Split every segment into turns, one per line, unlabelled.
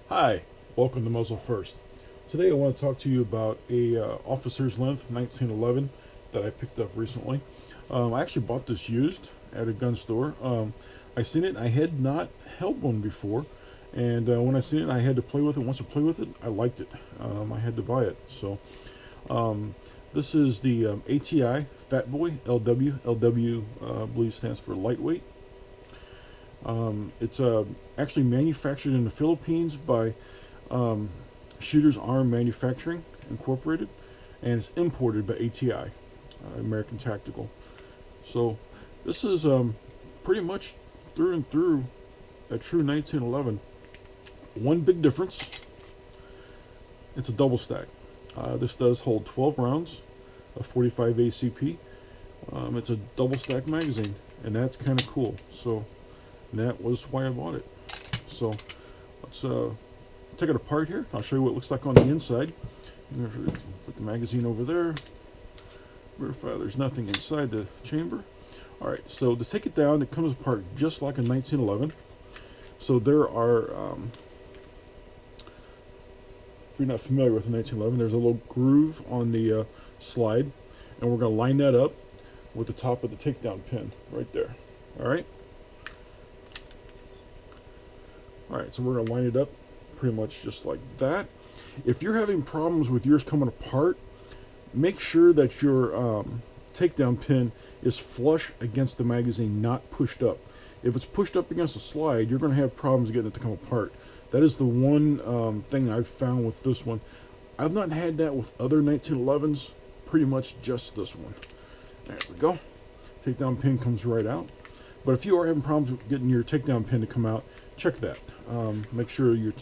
Hi, welcome to Muzzle First. Today I want to talk to you about a Officer's Length 1911 that I picked up recently. I actually bought this used at a gun store. I seen it. I had not held one before, and when I seen it, I had to play with it. Once I played with it, I liked it. I had to buy it. So this is the ATI Fatboy-LW. LW, I believe, stands for lightweight. It's actually manufactured in the Philippines by Shooter's Arm Manufacturing Incorporated, and it's imported by ATI, American Tactical. So this is pretty much through and through a true 1911. One big difference: it's a double stack. This does hold 12 rounds of 45 ACP. It's a double stack magazine, and that's kind of cool. So that was why I bought it. So let's take it apart here. I'll show you what it looks like on the inside. Put the magazine over there. Verify there's nothing inside the chamber. Alright, so to take it down, it comes apart just like a 1911. So there are, if you're not familiar with the 1911, there's a little groove on the slide, and we're going to line that up with the top of the takedown pin right there. Alright? Alright, so we're going to line it up pretty much just like that. If you're having problems with yours coming apart, make sure that your takedown pin is flush against the magazine, not pushed up. If it's pushed up against the slide, you're going to have problems getting it to come apart. That is the one thing I've found with this one. I've not had that with other 1911s, pretty much just this one. There we go. Takedown pin comes right out. But if you are having problems with getting your takedown pin to come out, check that. Make sure your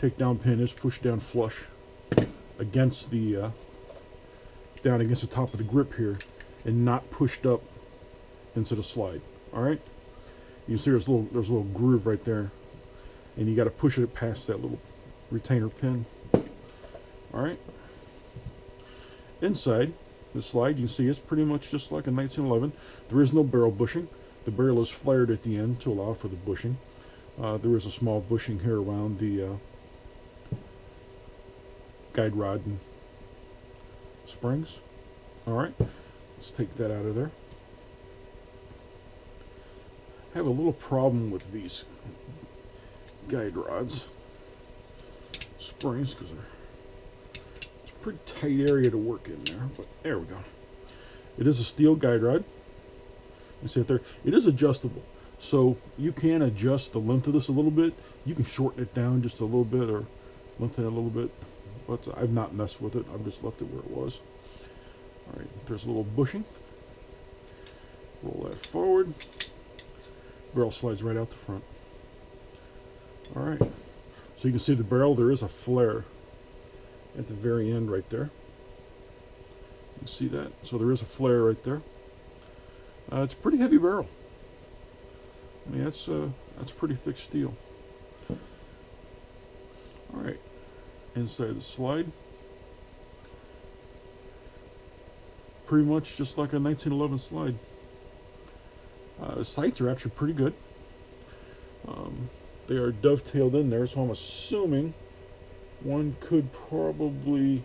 takedown pin is pushed down flush against the down against the top of the grip here, and not pushed up into the slide. All right. You see there's a little groove right there, and you got to push it past that little retainer pin. All right. Inside the slide, you can see it's pretty much just like a 1911. There is no barrel bushing. The barrel is flared at the end to allow for the bushing. There is a small bushing here around the guide rod and springs. Alright, let's take that out of there. I have a little problem with these guide rods, springs, because it's a pretty tight area to work in there, but there we go. It is a steel guide rod. You see it there? It is adjustable, so you can adjust the length of this a little bit. You can shorten it down just a little bit or lengthen it a little bit, but I've not messed with it. I've just left it where it was. Alright, there's a little bushing. Roll that forward. Barrel slides right out the front. Alright, so you can see the barrel. There is a flare at the very end right there. You see that? So there is a flare right there. It's a pretty heavy barrel. I mean, that's pretty thick steel. Alright, inside the slide. Pretty much just like a 1911 slide. The sights are actually pretty good. They are dovetailed in there, so I'm assuming one could probably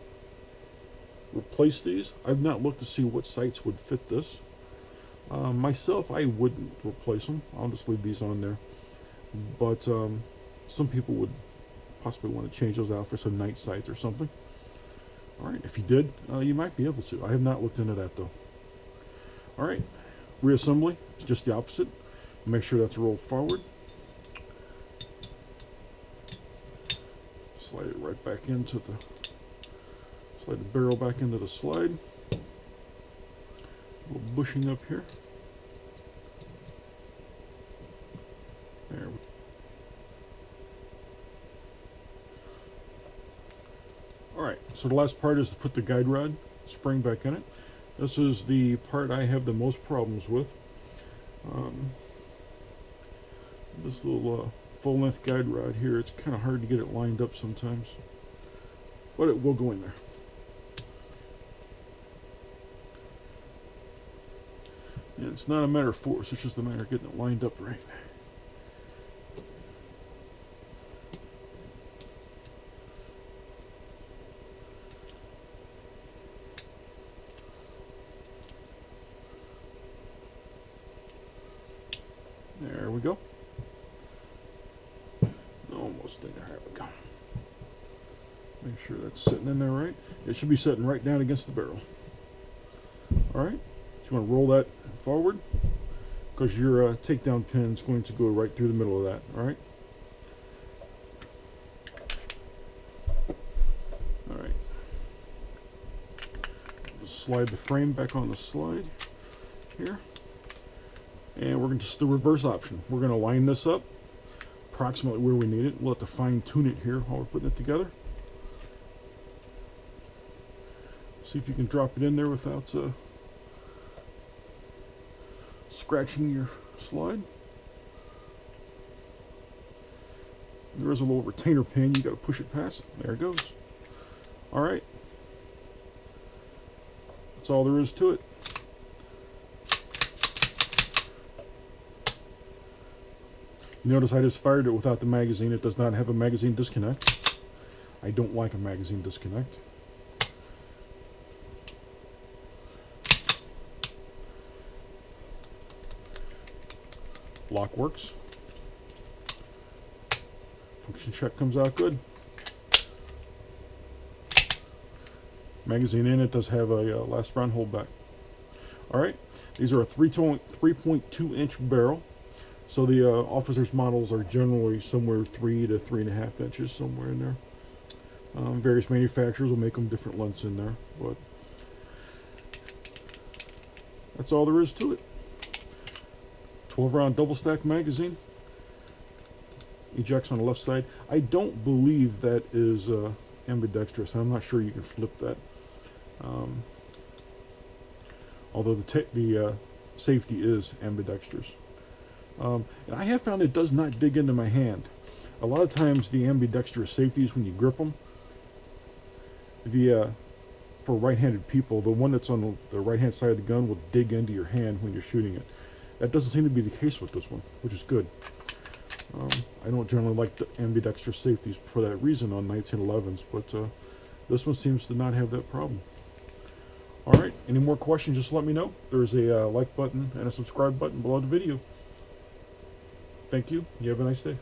replace these. I've not looked to see what sights would fit this. Myself, I wouldn't replace them. I'll just leave these on there. But some people would possibly want to change those out for some night sights or something. Alright, if you did, you might be able to. I have not looked into that though. Alright, reassembly is just the opposite. Make sure that's rolled forward. Slide it right back into the, slide the barrel back into the slide. A little bushing up here. There. Alright, so the last part is to put the guide rod spring back in it. This is the part I have the most problems with. This little full-length guide rod here, it's kind of hard to get it lined up sometimes. But it will go in there. And it's not a matter of force, it's just a matter of getting it lined up right. almost in there. There we go. Make sure that's sitting in there right. It should be sitting right down against the barrel. Alright, so you want to roll that forward because your takedown pin is going to go right through the middle of that. Alright. Alright. Just slide the frame back on the slide here. And we're going to just the reverse option. We're going to line this up approximately where we need it. We'll have to fine tune it here while we're putting it together. See if you can drop it in there without scratching your slide. There is a little retainer pin. You got to push it past. There it goes. All right. That's all there is to it. You notice I just fired it without the magazine. It does not have a magazine disconnect. I don't like a magazine disconnect. Lock works. Function check comes out good. Magazine in, it does have a last round holdback. Alright, these are a 3.2 inch barrel. So the officers' models are generally somewhere 3 to 3.5 inches, somewhere in there. Various manufacturers will make them different lengths in there, but that's all there is to it. 12 round double stack magazine. Ejects on the left side. I don't believe that is ambidextrous. I'm not sure you can flip that. Although the safety is ambidextrous. And I have found it does not dig into my hand. A lot of times the ambidextrous safeties, when you grip them, for right-handed people, the one that's on the right-hand side of the gun will dig into your hand when you're shooting it. That doesn't seem to be the case with this one, which is good. I don't generally like the ambidextrous safeties for that reason on 1911s, but this one seems to not have that problem. Alright, any more questions, just let me know. There's a like button and a subscribe button below the video. Thank you. You have a nice day.